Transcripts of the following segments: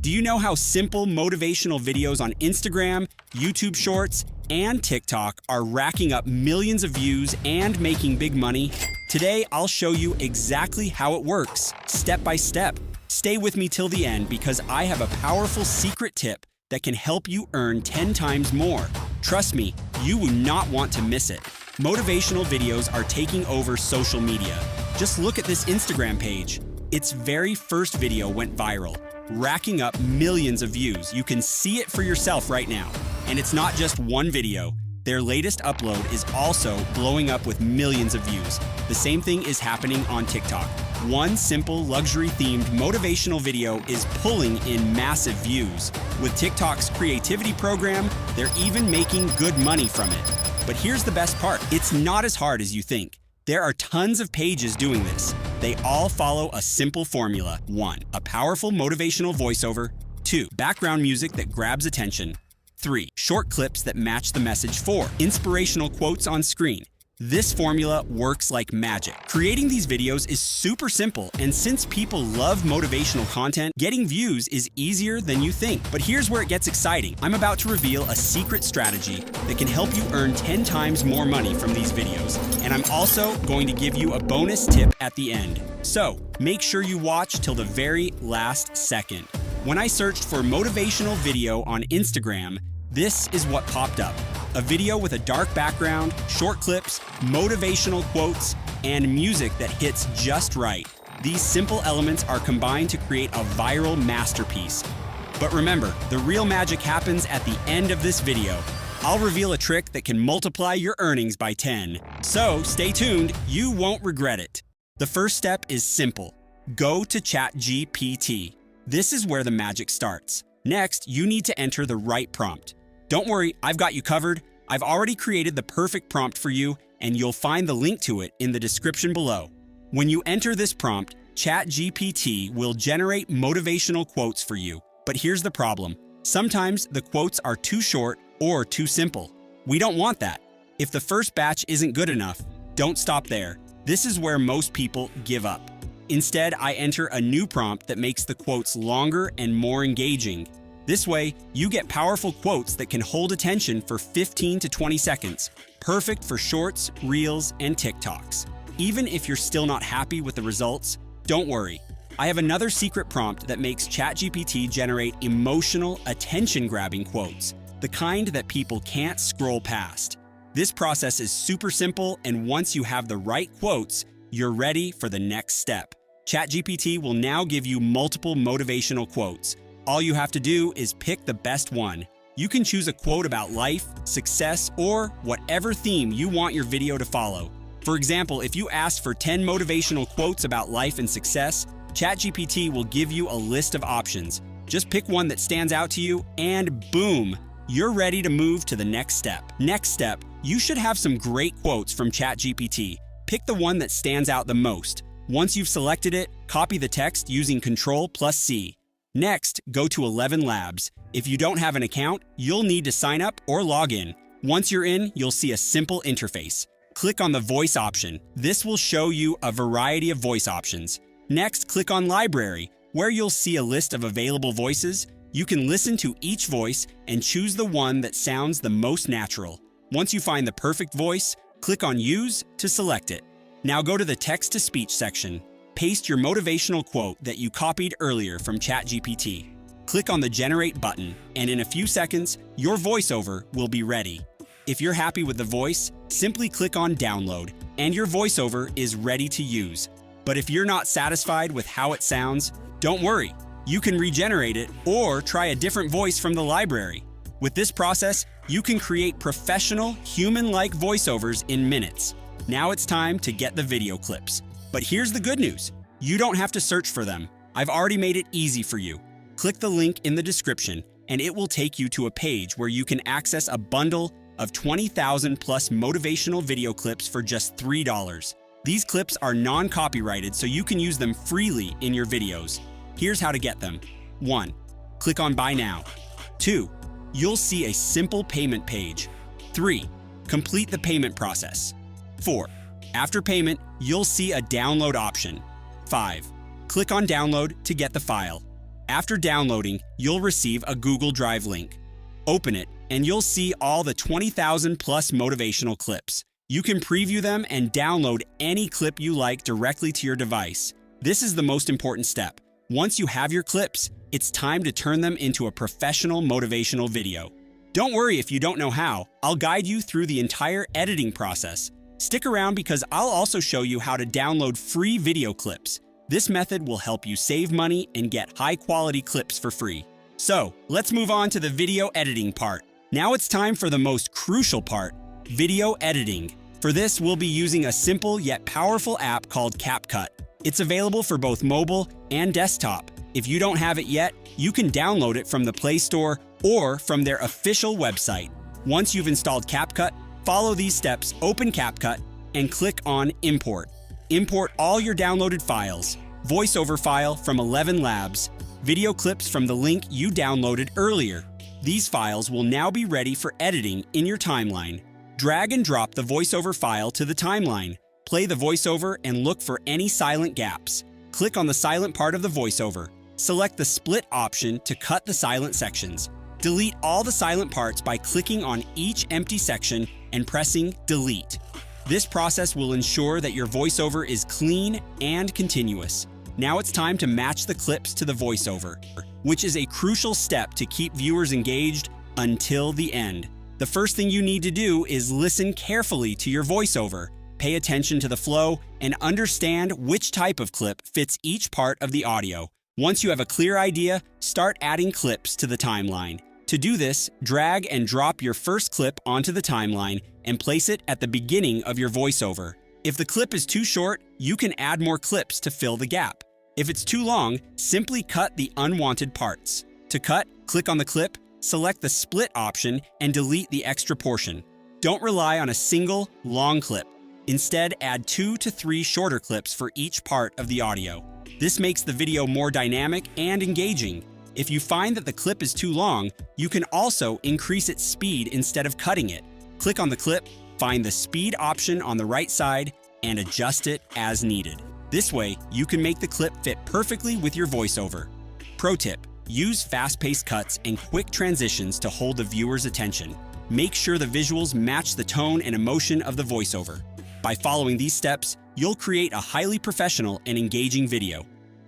Do you know how simple motivational videos on Instagram, YouTube Shorts, and TikTok are racking up millions of views and making big money? Today, I'll show you exactly how it works, step by step. Stay with me till the end because I have a powerful secret tip that can help you earn 10 times more. Trust me, you will not want to miss it. Motivational videos are taking over social media. Just look at this Instagram page. Its very first video went viral, racking up millions of views. You can see it for yourself right now. And it's not just one video. Their latest upload is also blowing up with millions of views. The same thing is happening on TikTok. One simple luxury-themed motivational video is pulling in massive views. With TikTok's creativity program, they're even making good money from it. But here's the best part. It's not as hard as you think. There are tons of pages doing this. They all follow a simple formula. 1. A powerful motivational voiceover. 2. Background music that grabs attention. 3. Short clips that match the message. 4. Inspirational quotes on screen. This formula works like magic. Creating these videos is super simple, and since people love motivational content, getting views is easier than you think. But here's where it gets exciting. I'm about to reveal a secret strategy that can help you earn 10 times more money from these videos. And I'm also going to give you a bonus tip at the end. So, make sure you watch till the very last second. When I searched for motivational video on Instagram, this is what popped up. A video with a dark background, short clips, motivational quotes, and music that hits just right. These simple elements are combined to create a viral masterpiece. But remember, the real magic happens at the end of this video. I'll reveal a trick that can multiply your earnings by 10. So stay tuned, you won't regret it. The first step is simple. Go to ChatGPT. This is where the magic starts. Next, you need to enter the right prompt. Don't worry, I've got you covered. I've already created the perfect prompt for you, and you'll find the link to it in the description below. When you enter this prompt, ChatGPT will generate motivational quotes for you. But here's the problem. Sometimes the quotes are too short or too simple. We don't want that. If the first batch isn't good enough, don't stop there. This is where most people give up. Instead, I enter a new prompt that makes the quotes longer and more engaging. This way, you get powerful quotes that can hold attention for 15 to 20 seconds, perfect for shorts, reels, and TikToks. Even if you're still not happy with the results, don't worry. I have another secret prompt that makes ChatGPT generate emotional, attention-grabbing quotes, the kind that people can't scroll past. This process is super simple, and once you have the right quotes, you're ready for the next step. ChatGPT will now give you multiple motivational quotes. All you have to do is pick the best one. You can choose a quote about life, success, or whatever theme you want your video to follow. For example, if you ask for 10 motivational quotes about life and success, ChatGPT will give you a list of options. Just pick one that stands out to you, and boom, you're ready to move to the next step. Next step, you should have some great quotes from ChatGPT. Pick the one that stands out the most. Once you've selected it, copy the text using Ctrl+C. Next, go to 11 Labs. If you don't have an account, you'll need to sign up or log in. Once you're in, you'll see a simple interface. Click on the voice option. This will show you a variety of voice options. Next, click on Library, where you'll see a list of available voices. You can listen to each voice and choose the one that sounds the most natural. Once you find the perfect voice, click on Use to select it. Now go to the text-to-speech section. Paste your motivational quote that you copied earlier from ChatGPT. Click on the Generate button, and in a few seconds, your voiceover will be ready. If you're happy with the voice, simply click on Download, and your voiceover is ready to use. But if you're not satisfied with how it sounds, don't worry. You can regenerate it or try a different voice from the library. With this process, you can create professional, human-like voiceovers in minutes. Now it's time to get the video clips. But here's the good news. You don't have to search for them. I've already made it easy for you. Click the link in the description, and it will take you to a page where you can access a bundle of 20,000 plus motivational video clips for just $3. These clips are non-copyrighted, so you can use them freely in your videos. Here's how to get them. 1. Click on Buy Now. 2. You'll see a simple payment page. 3. Complete the payment process. 4. After payment, you'll see a download option. 5. Click on Download to get the file. After downloading, you'll receive a Google Drive link. Open it, and you'll see all the 20,000 plus motivational clips. You can preview them and download any clip you like directly to your device. This is the most important step. Once you have your clips, it's time to turn them into a professional motivational video. Don't worry if you don't know how. I'll guide you through the entire editing process. Stick around because I'll also show you how to download free video clips. This method will help you save money and get high-quality clips for free. So, let's move on to the video editing part. Now it's time for the most crucial part, video editing. For this, we'll be using a simple yet powerful app called CapCut. It's available for both mobile and desktop. If you don't have it yet, you can download it from the Play Store or from their official website. Once you've installed CapCut, follow these steps, open CapCut, and click on Import. Import all your downloaded files, voiceover file from 11 Labs, video clips from the link you downloaded earlier. These files will now be ready for editing in your timeline. Drag and drop the voiceover file to the timeline. Play the voiceover and look for any silent gaps. Click on the silent part of the voiceover. Select the split option to cut the silent sections. Delete all the silent parts by clicking on each empty section and pressing Delete. This process will ensure that your voiceover is clean and continuous. Now it's time to match the clips to the voiceover, which is a crucial step to keep viewers engaged until the end. The first thing you need to do is listen carefully to your voiceover. Pay attention to the flow and understand which type of clip fits each part of the audio. Once you have a clear idea, start adding clips to the timeline. To do this, drag and drop your first clip onto the timeline and place it at the beginning of your voiceover. If the clip is too short, you can add more clips to fill the gap. If it's too long, simply cut the unwanted parts. To cut, click on the clip, select the split option, and delete the extra portion. Don't rely on a single, long clip. Instead, add 2 to 3 shorter clips for each part of the audio. This makes the video more dynamic and engaging. If you find that the clip is too long, you can also increase its speed instead of cutting it. Click on the clip, find the speed option on the right side, and adjust it as needed. This way, you can make the clip fit perfectly with your voiceover. Pro tip: use fast-paced cuts and quick transitions to hold the viewer's attention. Make sure the visuals match the tone and emotion of the voiceover. By following these steps, you'll create a highly professional and engaging video.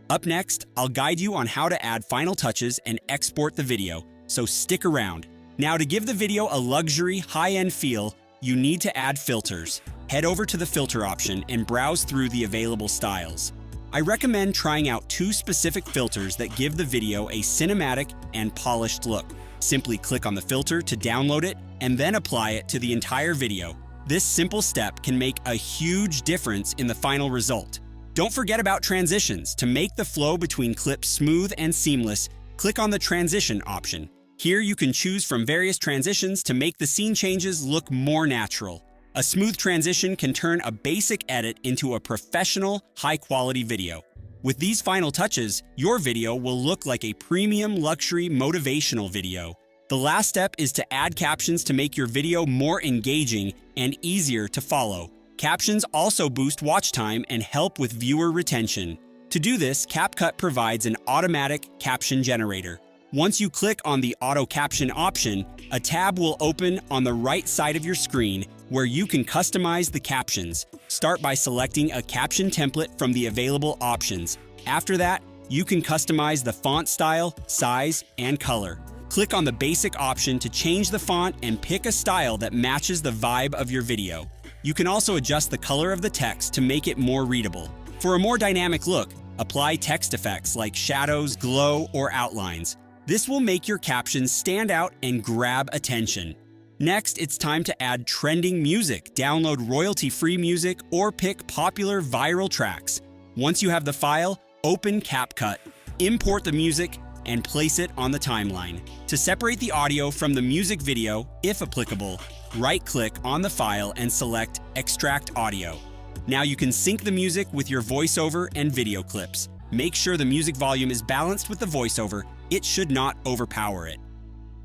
Up next, I'll guide you on how to add final touches and export the video, so stick around. Now, to give the video a luxury, high-end feel, you need to add filters. Head over to the filter option and browse through the available styles. I recommend trying out 2 specific filters that give the video a cinematic and polished look. Simply click on the filter to download it and then apply it to the entire video. This simple step can make a huge difference in the final result. Don't forget about transitions. To make the flow between clips smooth and seamless, click on the transition option. Here you can choose from various transitions to make the scene changes look more natural. A smooth transition can turn a basic edit into a professional, high-quality video. With these final touches, your video will look like a premium luxury motivational video. The last step is to add captions to make your video more engaging and easier to follow. Captions also boost watch time and help with viewer retention. To do this, CapCut provides an automatic caption generator. Once you click on the Auto Caption option, a tab will open on the right side of your screen where you can customize the captions. Start by selecting a caption template from the available options. After that, you can customize the font style, size, and color. Click on the basic option to change the font and pick a style that matches the vibe of your video. You can also adjust the color of the text to make it more readable. For a more dynamic look, apply text effects like shadows, glow, or outlines. This will make your captions stand out and grab attention. Next, it's time to add trending music. Download royalty-free music or pick popular viral tracks. Once you have the file, open CapCut, import the music, and place it on the timeline. To separate the audio from the music video, if applicable, right-click on the file and select Extract Audio. Now you can sync the music with your voiceover and video clips. Make sure the music volume is balanced with the voiceover. It should not overpower it.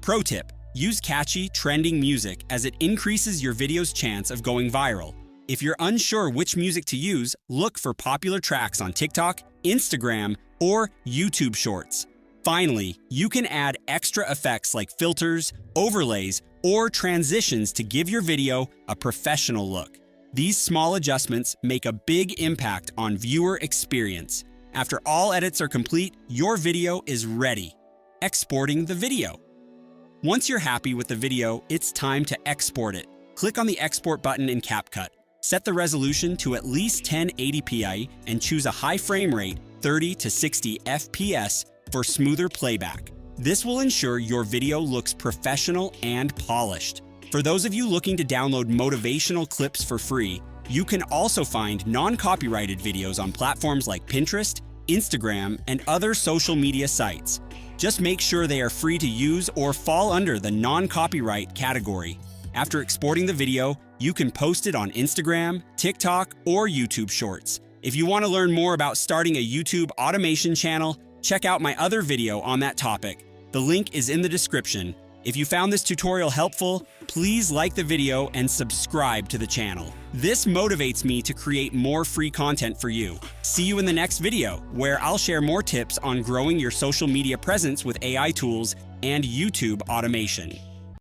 Pro tip: use catchy, trending music as it increases your video's chance of going viral. If you're unsure which music to use, look for popular tracks on TikTok, Instagram, or YouTube Shorts. Finally, you can add extra effects like filters, overlays, or transitions to give your video a professional look. These small adjustments make a big impact on viewer experience. After all edits are complete, your video is ready. Exporting the video. Once you're happy with the video, it's time to export it. Click on the Export button in CapCut. Set the resolution to at least 1080p and choose a high frame rate, 30 to 60 FPS, for smoother playback. This will ensure your video looks professional and polished. For those of you looking to download motivational clips for free, you can also find non-copyrighted videos on platforms like Pinterest, Instagram, and other social media sites. Just make sure they are free to use or fall under the non-copyright category. After exporting the video, you can post it on Instagram, TikTok, or YouTube Shorts. If you want to learn more about starting a YouTube automation channel, check out my other video on that topic. The link is in the description. If you found this tutorial helpful, please like the video and subscribe to the channel. This motivates me to create more free content for you. See you in the next video, where I'll share more tips on growing your social media presence with AI tools and YouTube automation.